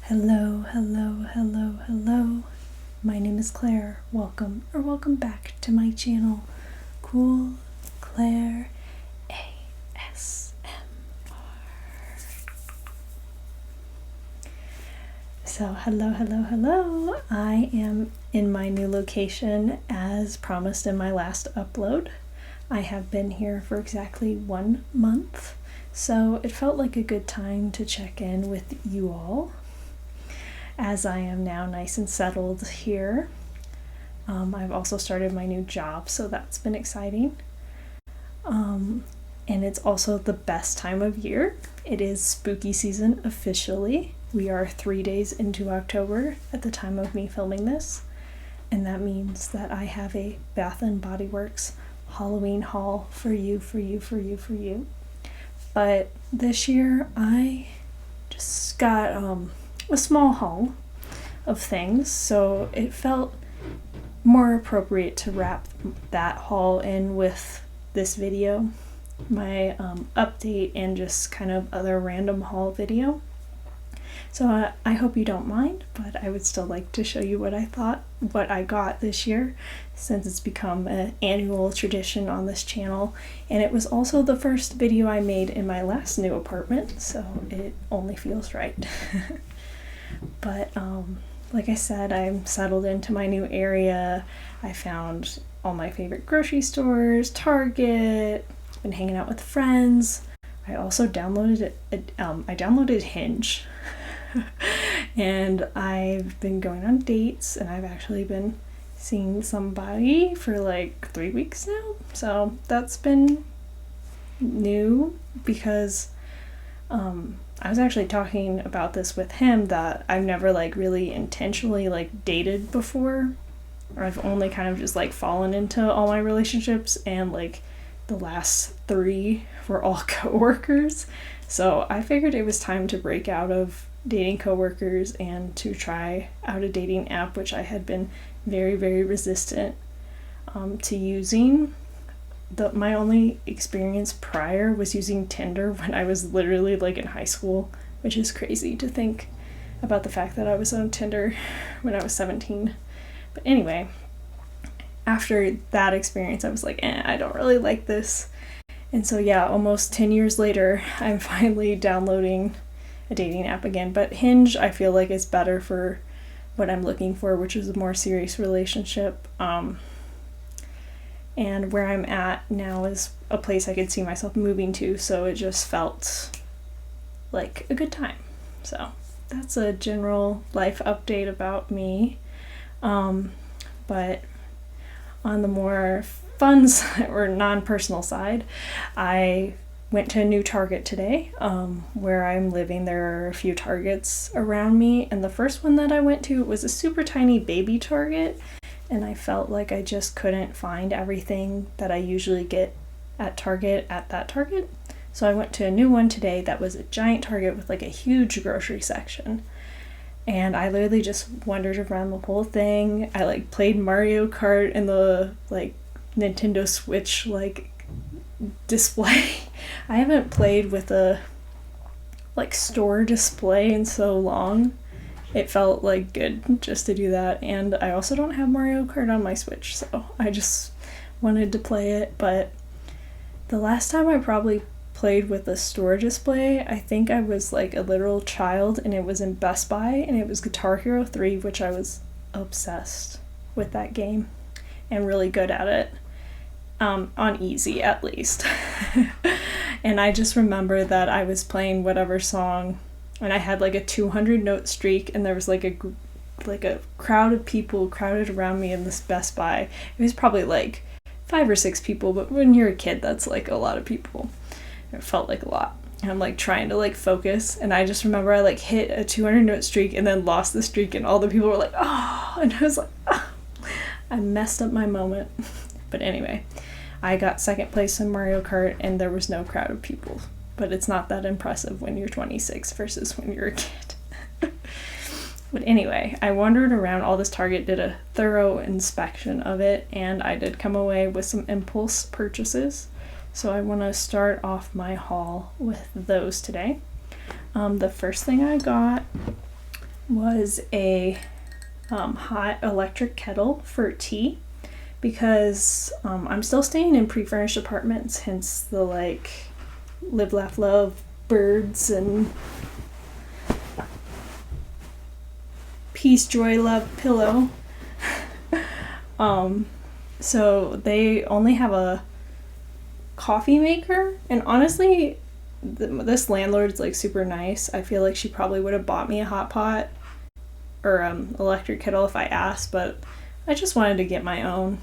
Hello, hello, hello, hello. My name is Claire. Welcome back to my channel, Cool Claire ASMR. So, hello. I am in my new location as promised in my last upload. I have been here for exactly 1 month, so it felt like a good time to check in with you all, as I am now nice and settled here. I've also started my new job, so that's been exciting. And it's also the best time of year. It is spooky season officially. We are 3 days into October at the time of me filming this, and that means that I have a Bath & Body Works Halloween haul for you. But this year I just got a small haul of things, so it felt more appropriate to wrap that haul in with this video, my update and just kind of other random haul video. So I hope you don't mind, but I would still like to show you what I got this year, since it's become an annual tradition on this channel, and it was also the first video I made in my last new apartment, so it only feels right. But like I said, I'm settled into my new area. I found all my favorite grocery stores, Target, been hanging out with friends. I also downloaded Hinge. And I've been going on dates, and I've actually been seeing somebody for like 3 weeks now. So that's been new, because I was actually talking about this with him, that I've never like really intentionally like dated before, or I've only kind of just like fallen into all my relationships, and like the last 3 were all coworkers. So I figured it was time to break out of dating coworkers and to try out a dating app, which I had been very resistant to using. My only experience prior was using Tinder when I was literally like in high school, which is crazy to think about, the fact that I was on Tinder when I was 17. But anyway, after that experience, I was like, I don't really like this. And so yeah, almost 10 years later, I'm finally downloading a dating app again. But Hinge, I feel like, is better for what I'm looking for, which is a more serious relationship. And where I'm at now is a place I could see myself moving to, so it just felt like a good time. So that's a general life update about me. But on the more fun side, or non-personal side, I went to a new Target today. Where I'm living, there are a few Targets around me, and the first one that I went to was a super tiny baby Target, and I felt like I just couldn't find everything that I usually get at Target at that Target. So I went to a new one today that was a giant Target with like a huge grocery section. And I literally just wandered around the whole thing. I like played Mario Kart in the like Nintendo Switch like display. I haven't played with a like store display in so long. It felt like good just to do that. And I also don't have Mario Kart on my Switch, so I just wanted to play it. But the last time I probably played with a store display, I think I was like a literal child, and it was in Best Buy, and it was Guitar Hero 3, which I was obsessed with that game and really good at it. On easy at least. And I just remember that I was playing whatever song, and I had like a 200 note streak, and there was like a crowd of people crowded around me in this Best Buy. It was probably like 5 or 6 people, but when you're a kid, that's like a lot of people. It felt like a lot. And I'm like trying to like focus, and I just remember I like hit a 200 note streak and then lost the streak, and all the people were like, oh, and I was like, oh. I messed up my moment. But anyway, I got second place in Mario Kart, and there was no crowd of people. But it's not that impressive when you're 26 versus when you're a kid. But anyway, I wandered around all this Target, did a thorough inspection of it, and I did come away with some impulse purchases. So I want to start off my haul with those today. The first thing I got was a hot electric kettle for tea, because I'm still staying in pre-furnished apartments, hence the like live, laugh, love, birds, and peace, joy, love pillow. So they only have a coffee maker, and honestly, this landlord's like super nice. I feel like she probably would have bought me a hot pot or electric kettle if I asked, but I just wanted to get my own.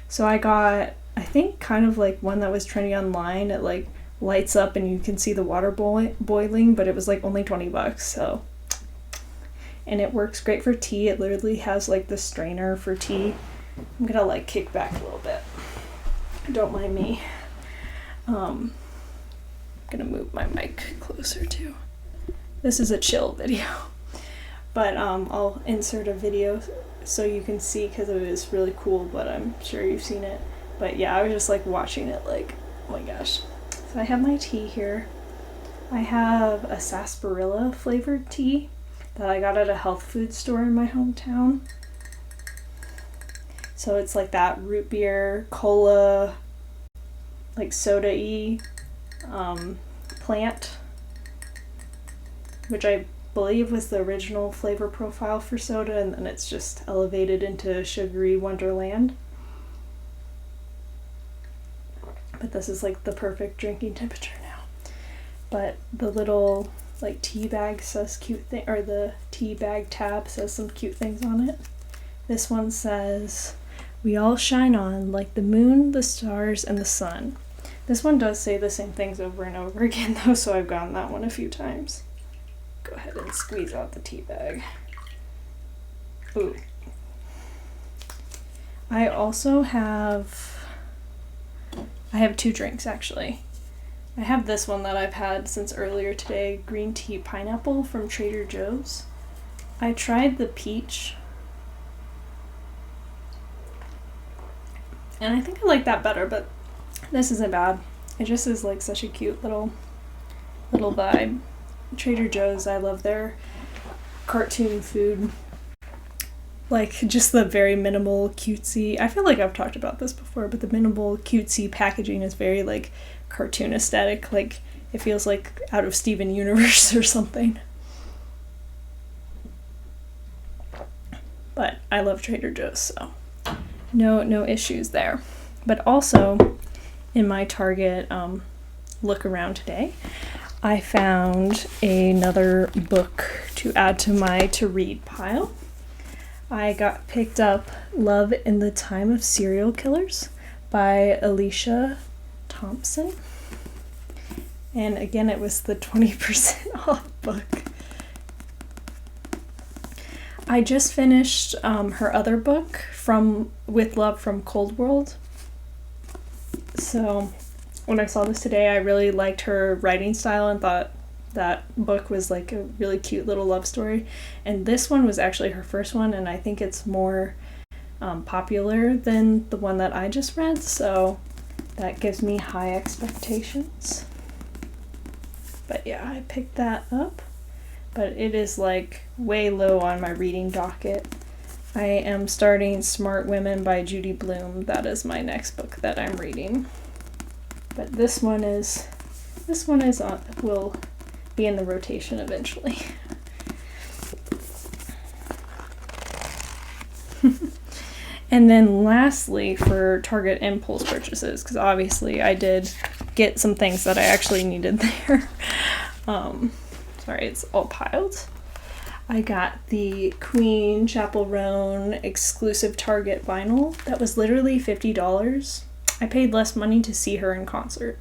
So I got, I think, kind of like one that was trendy online. It like lights up and you can see the water boiling, but it was like only $20. So, and it works great for tea. It literally has like the strainer for tea. I'm gonna like kick back a little bit. Don't mind me. I'm gonna move my mic closer too. This is a chill video, but I'll insert a video so you can see, because it is really cool, but I'm sure you've seen it. But yeah, I was just like watching it like, oh my gosh. So I have my tea here. I have a sarsaparilla flavored tea that I got at a health food store in my hometown. So it's like that root beer, cola, like soda-y plant, which I believe was the original flavor profile for soda, and then it's just elevated into sugary wonderland. But this is like the perfect drinking temperature now. But the little like tea bag says cute thing, or the tea bag tab says some cute things on it. This one says, "We all shine on like the moon, the stars, and the sun." This one does say the same things over and over again though, so I've gotten that one a few times. Go ahead and squeeze out the tea bag. Ooh. I also have, I have two drinks actually. I have this one that I've had since earlier today, green tea pineapple from Trader Joe's. I tried the peach, and I think I like that better, but this isn't bad. It just is like such a cute little vibe. Trader Joe's, I love their cartoon food. Like just the very minimal cutesy, I feel like I've talked about this before, but the minimal cutesy packaging is very like cartoon aesthetic. Like it feels like out of Steven Universe or something. But I love Trader Joe's, so no issues there. But also in my Target look around today, I found another book to add to my to-read pile. I picked up Love in the Time of Serial Killers by Alicia Thompson. And again, it was the 20% off book. I just finished her other book, With Love from Cold World. So when I saw this today, I really liked her writing style and thought that book was like a really cute little love story. And this one was actually her first one, and I think it's more popular than the one that I just read, so that gives me high expectations. But yeah, I picked that up, but it is like way low on my reading docket. I am starting Smart Women by Judy Blume. That is my next book that I'm reading. But this one will be in the rotation eventually. And then lastly, for Target impulse purchases, because obviously I did get some things that I actually needed there. Sorry, it's all piled. I got the Queen Chapel Roan exclusive Target vinyl that was literally $50. I paid less money to see her in concert.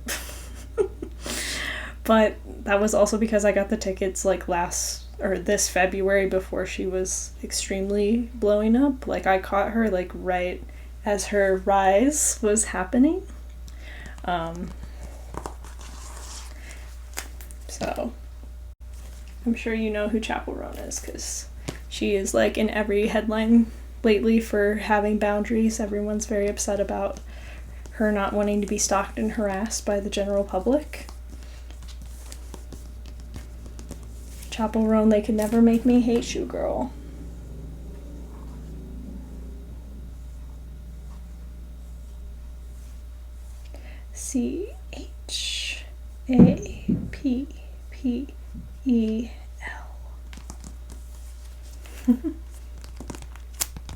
But that was also because I got the tickets like this February before she was extremely blowing up. Like I caught her like right as her rise was happening. So I'm sure you know who Chapel Roan is, because she is like in every headline lately for having boundaries. Everyone's very upset about her not wanting to be stalked and harassed by the general public. Chapel Roan, they could never make me hate you, girl. CHAPPEL.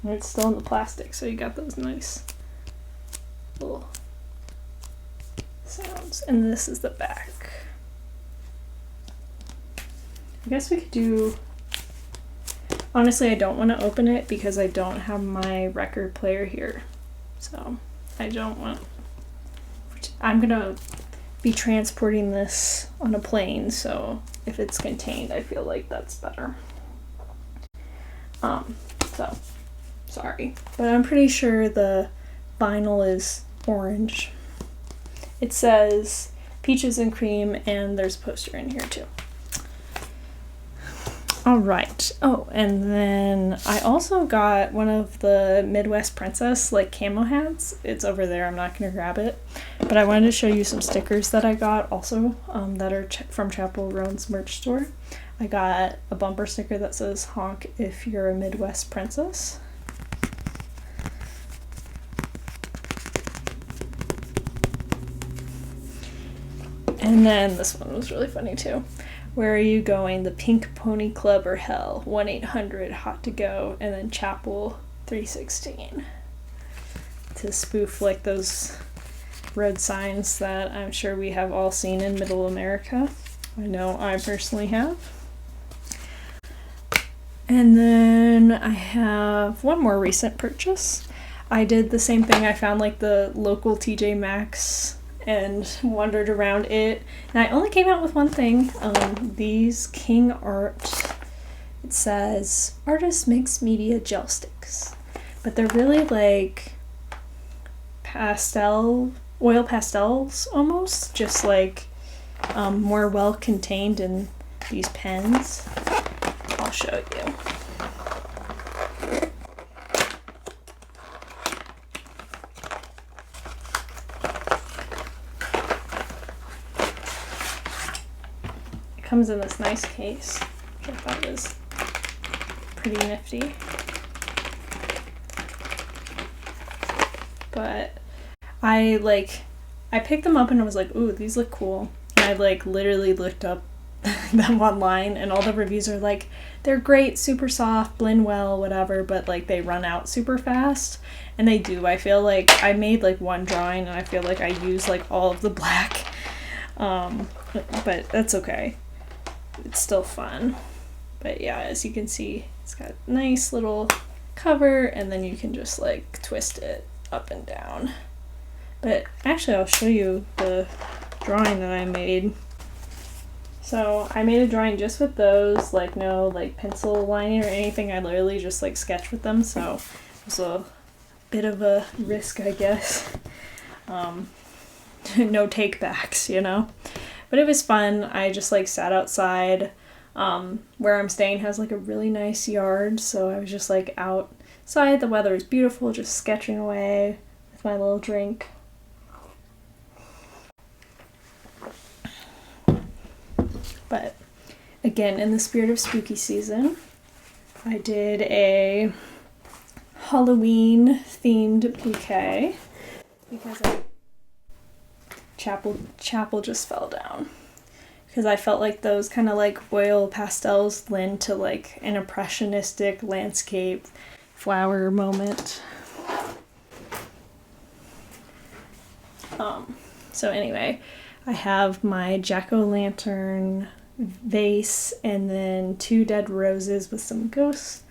It's still in the plastic, so you got those nice little sounds. And this is the back. I guess we could do... Honestly, I don't want to open it because I don't have my record player here. So, I don't want... I'm gonna be transporting this on a plane, so if it's contained, I feel like that's better. So, sorry. But I'm pretty sure the vinyl is orange. It says peaches and cream, and there's a poster in here too. Alright. Oh, and then I also got one of the Midwest Princess like camo hats. It's over there. I'm not going to grab it. But I wanted to show you some stickers that I got also that are from Chapel Roan's merch store. I got a bumper sticker that says honk if you're a Midwest Princess. And then this one was really funny too. Where are you going? The Pink Pony Club or hell? 1-800-HOT-TO-GO, and then Chapel 316. To spoof like those road signs that I'm sure we have all seen in Middle America. I know I personally have. And then I have one more recent purchase. I did the same thing. I found like the local TJ Maxx and wandered around it, and I only came out with one thing. These King Art, it says artist mixed media gel sticks, but they're really like oil pastels almost, just like more well contained in these pens. I'll show you. Comes in this nice case, which I thought was pretty nifty. But I picked them up and I was like, ooh, these look cool. And I like literally looked up them online, and all the reviews are like, they're great, super soft, blend well, whatever, but like they run out super fast. And they do. I feel like I made like one drawing and I feel like I used like all of the black. But that's okay. It's still fun. But yeah, as you can see, it's got a nice little cover, and then you can just like twist it up and down. But actually I'll show you the drawing that I made. So I made a drawing just with those, like no like pencil lining or anything. I literally just like sketched with them, so it was a bit of a risk, I guess. No take backs, you know? But it was fun. I just like sat outside. Where I'm staying has like a really nice yard, so I was just like outside. The weather was beautiful, just sketching away with my little drink. But again, in the spirit of spooky season, I did a Halloween themed bouquet because Chapel just fell down. Because I felt like those kind of like oil pastels lend to like an impressionistic landscape flower moment. So anyway, I have my jack-o'-lantern vase and then 2 dead roses with some ghosts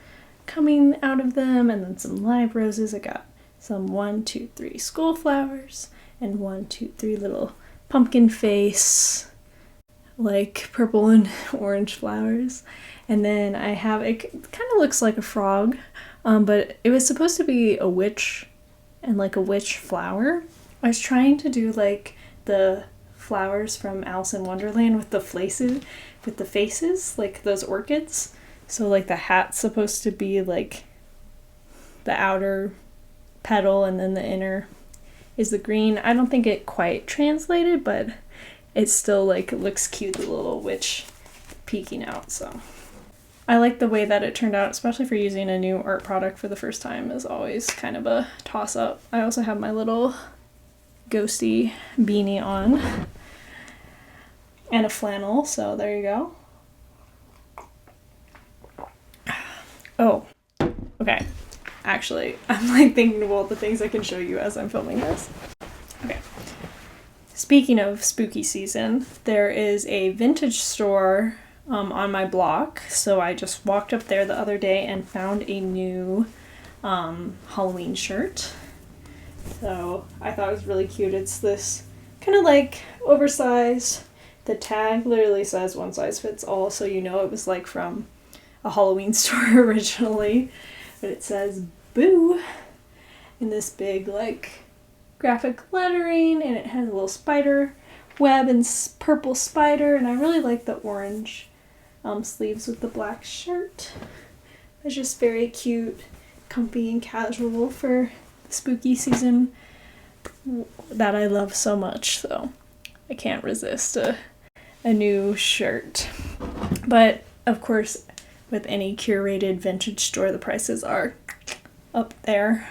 coming out of them, and then some live roses. I got some 1, 2, 3 school flowers and 1, 2, 3 little pumpkin face, like purple and orange flowers. And then I have, it kind of looks like a frog, but it was supposed to be a witch and like a witch flower. I was trying to do like the flowers from Alice in Wonderland with the faces, like those orchids. So like the hat's supposed to be like the outer petal, and then the inner is the green. I don't think it quite translated, but it's still like, it looks cute, the little witch peeking out, so. I like the way that it turned out, especially for using a new art product for the first time is always kind of a toss-up. I also have my little ghosty beanie on and a flannel, so there you go. Oh, okay. Actually, I'm like thinking of all the things I can show you as I'm filming this. Okay. Speaking of spooky season, there is a vintage store on my block, so I just walked up there the other day and found a new Halloween shirt. So I thought it was really cute. It's this kind of like oversized. The tag literally says one size fits all, so you know it was like from a Halloween store originally. But it says boo in this big like graphic lettering, and it has a little spider web and purple spider, and I really like the orange sleeves with the black shirt. It's just very cute, comfy, and casual for the spooky season that I love so much, so I can't resist a new shirt. But of course, with any curated vintage store, the prices are up there.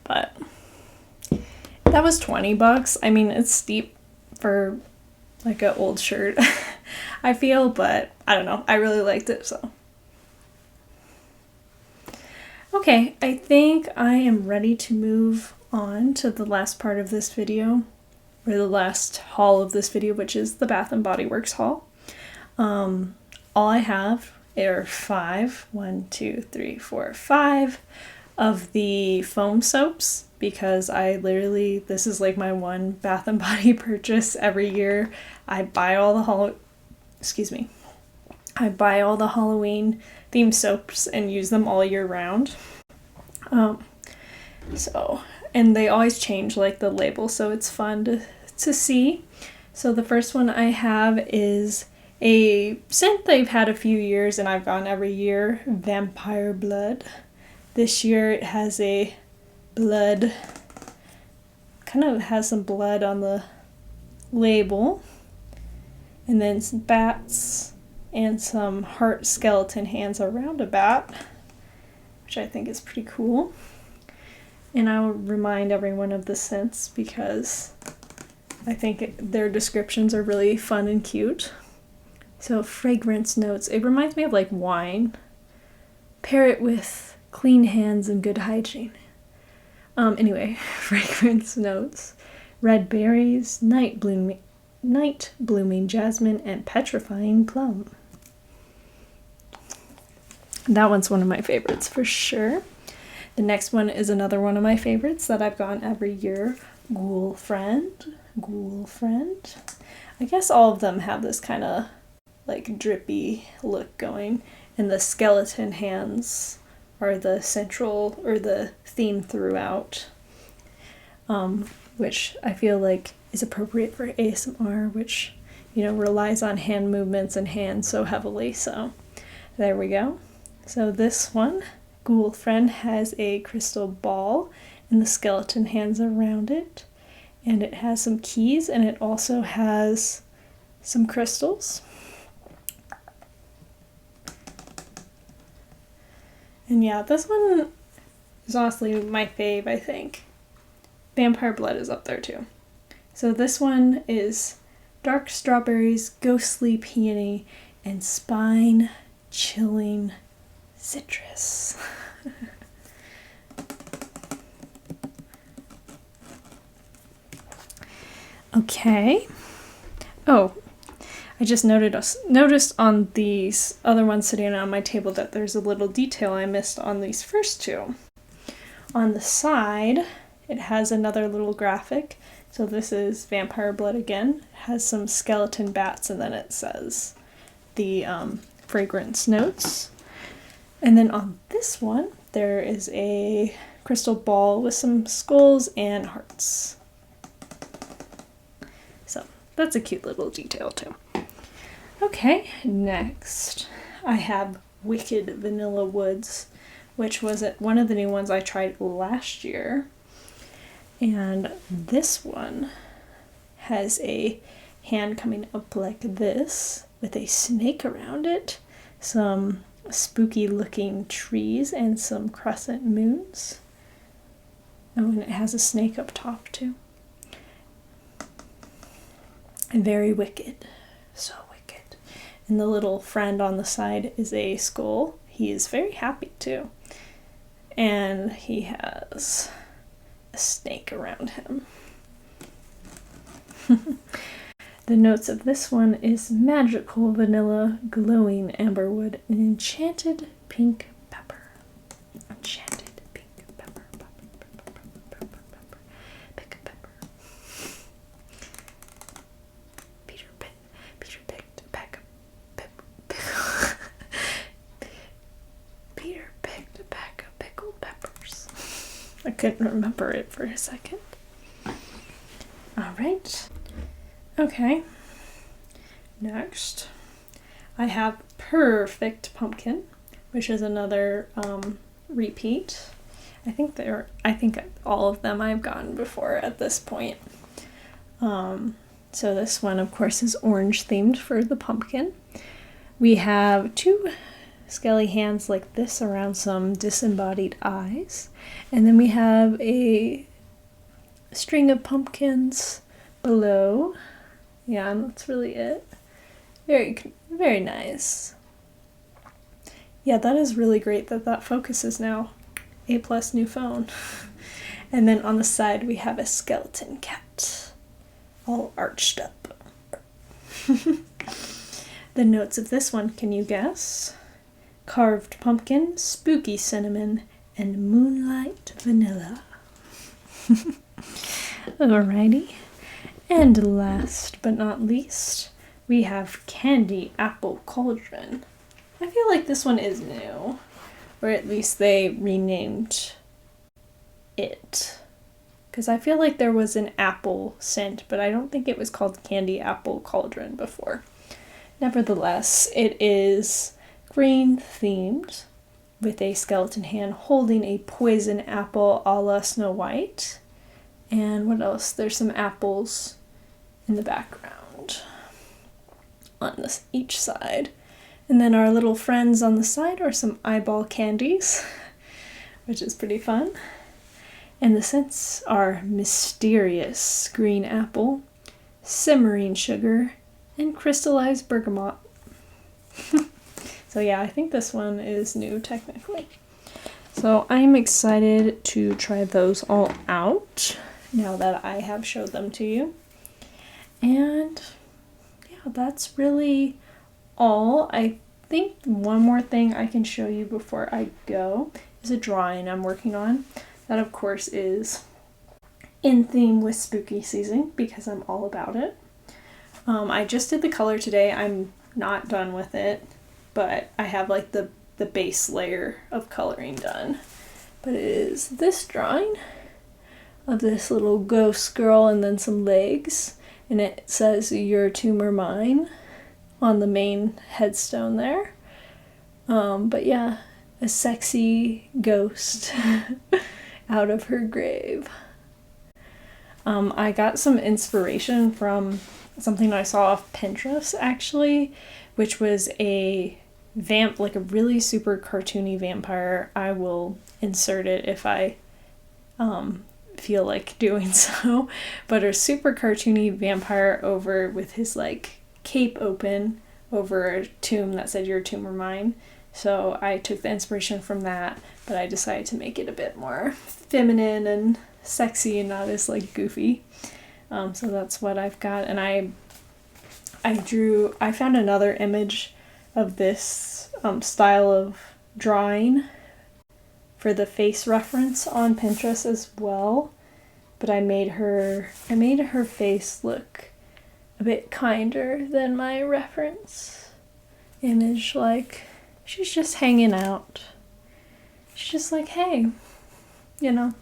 But that was $20. I mean, it's steep for like an old shirt, I feel, but I don't know. I really liked it, so. Okay, I think I am ready to move on to the last part of this video, or the last haul of this video, which is the Bath & Body Works haul. All I have are 5 of the foam soaps, because I literally, this is like my one Bath & Body purchase every year. I buy all the Halloween themed soaps and use them all year round. And they always change like the label, so it's fun to see. So the first one I have is a scent they've had a few years and I've gone every year, Vampire Blood. This year it has a blood, kind of has some blood on the label, and then some bats and some heart skeleton hands around a bat, which I think is pretty cool. And I will remind everyone of the scents because I think their descriptions are really fun and cute. So fragrance notes, it reminds me of like wine. Pair it with clean hands and good hygiene. Anyway, fragrance notes: red berries, night blooming jasmine, and petrifying plum. That one's one of my favorites for sure. The next one is another one of my favorites that I've gone every year, Ghoul Friend. I guess all of them have this kind of like drippy look going, and the skeleton hands are the central or the theme throughout, which I feel like is appropriate for ASMR, which, you know, relies on hand movements and hands so heavily. So there we go. So this one, Ghoul Friend, has a crystal ball and the skeleton hands around it, and it has some keys, and it also has some crystals. And yeah, this one is honestly my fave, I think. Vampire Blood is up there too. So this one is dark strawberries, ghostly peony, and spine-chilling citrus. Okay. Oh, I just noticed on these other ones sitting on my table that there's a little detail I missed on these first two. On the side, it has another little graphic. So this is Vampire Blood again. It has some skeleton bats, and then it says the fragrance notes. And then on this one, there is a crystal ball with some skulls and hearts. So that's a cute little detail too. Okay, next I have Wicked Vanilla Woods, which was one of the new ones I tried last year. And this one has a hand coming up like this with a snake around it, some spooky looking trees, and some crescent moons. Oh, and it has a snake up top too. And very wicked. So wicked. And the little friend on the side is a skull. He is very happy too. And he has a snake around him. The notes of this one is magical vanilla, glowing amberwood, and enchanted pink pepper. Enchanted pink pepper. Pick a pepper. Peter picked a pack of Peter picked a pack of pickled peppers. I couldn't remember it for a second. All right. Okay. Next, I have Perfect Pumpkin, which is another repeat. I think all of them I've gotten before at this point. So this one, of course, is orange themed for the pumpkin. We have 2 skelly hands like this around some disembodied eyes. And then we have a string of pumpkins below. Yeah, and that's really it. Very, very nice. Yeah, that is really great that focuses now. A+ new phone. And then on the side we have a skeleton cat, all arched up. The notes of this one, can you guess? Carved pumpkin, spooky cinnamon, and moonlight vanilla. Alrighty. And last but not least, we have Candy Apple Cauldron. I feel like this one is new, or at least they renamed it. Because I feel like there was an apple scent, but I don't think it was called Candy Apple Cauldron before. Nevertheless, it is green themed with a skeleton hand holding a poison apple a la Snow White. And what else? There's some apples in the background on each side. And then our little friends on the side are some eyeball candies, which is pretty fun. And the scents are mysterious green apple, simmering sugar, and crystallized bergamot. So yeah, I think this one is new technically. So I'm excited to try those all out now that I have showed them to you. And yeah, that's really all. I think one more thing I can show you before I go is a drawing I'm working on. That of course is in theme with spooky season because I'm all about it. I just did the color today. I'm not done with it, but I have like the base layer of coloring done. But it is this drawing of this little ghost girl and then some legs, and it says "Your tomb or mine" on the main headstone there. But yeah, a sexy ghost out of her grave. I got some inspiration from something I saw off Pinterest actually, which was a like a really super cartoony vampire. I will insert it if I feel like doing so. But a super cartoony vampire over with his like cape open over a tomb that said "Your tomb or mine." So I took the inspiration from that, but I decided to make it a bit more feminine and sexy and not as like goofy. So that's what I've got. And I found another image of this style of drawing for the face reference on Pinterest as well. But I made her face look a bit kinder than my reference image. Like, she's just hanging out. She's just like, hey, you know,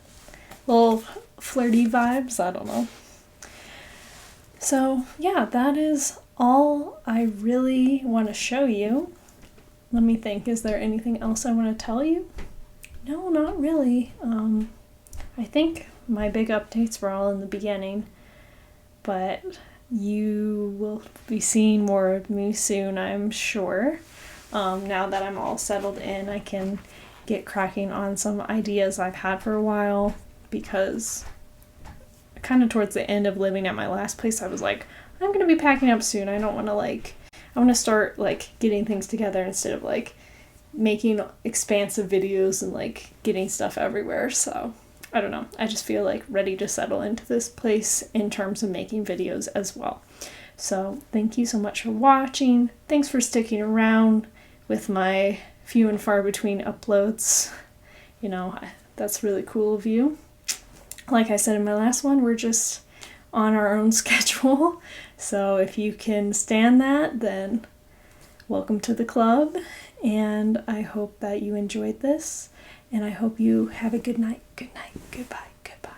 little flirty vibes, I don't know. So yeah, that is all I really want to show you. Let me think, is there anything else I want to tell you? No, not really. I think my big updates were all in the beginning, but you will be seeing more of me soon, I'm sure. Now that I'm all settled in, I can get cracking on some ideas I've had for a while, because kind of towards the end of living at my last place, I was like, I'm going to be packing up soon. I don't want to I want to start getting things together instead of making expansive videos and getting stuff everywhere. So I don't know. I just feel ready to settle into this place in terms of making videos as well. So thank you so much for watching. Thanks for sticking around with my few and far between uploads. That's really cool of you. Like I said in my last one, we're just on our own schedule. So if you can stand that, then welcome to the club. And I hope that you enjoyed this. And I hope you have a good night, goodbye, goodbye.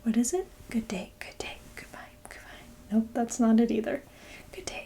What is it? Good day, goodbye. Nope, that's not it either. Good day.